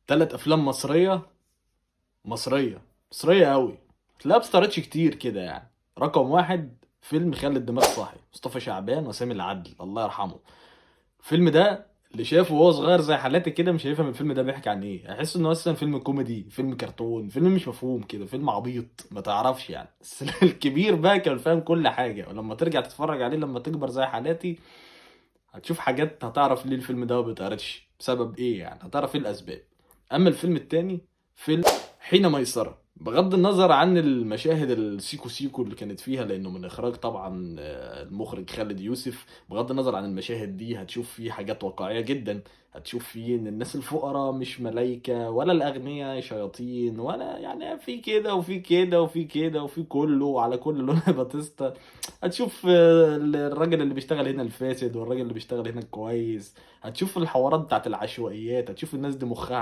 تلات افلام مصريه قوي. تلاقيها بستارتش كتير كده يعني. رقم واحد فيلم خالد الدماغ صاحي، مصطفى شعبان وسامي العدل الله يرحمه. الفيلم ده اللي شافه وهو صغير زي حالاتي كده مش هيفهم الفيلم ده بيحكي عن ايه، هيحس انه اصلا فيلم كوميدي، فيلم كرتون، فيلم مش مفهوم كده، فيلم عبيط ما تعرفش يعني. بس الكبير بقى كان فاهم كل حاجه، ولما ترجع تتفرج عليه لما تكبر زي حالاتي هتشوف حاجات، هتعرف ليه الفيلم ده ما بيتعرضش بسبب ايه، يعني هتعرف ايه الاسباب. اما الفيلم التاني فيلم حين ميسرة، بغض النظر عن المشاهد السيكو سيكو اللي كانت فيها لانه من اخراج طبعا المخرج خالد يوسف، بغض النظر عن المشاهد دي هتشوف فيه حاجات واقعية جدا. هتشوف فيه ان الناس الفقراء مش ملايكة ولا الاغنياء شياطين، ولا يعني في كده وفي كده وفي كده وفي كله وعلى كل لون باتيستا. هتشوف الراجل اللي بيشتغل هنا الفاسد والراجل اللي بيشتغل هنا الكويس. هتشوف الحوارات بتاعت العشوائيات، هتشوف الناس دي مخها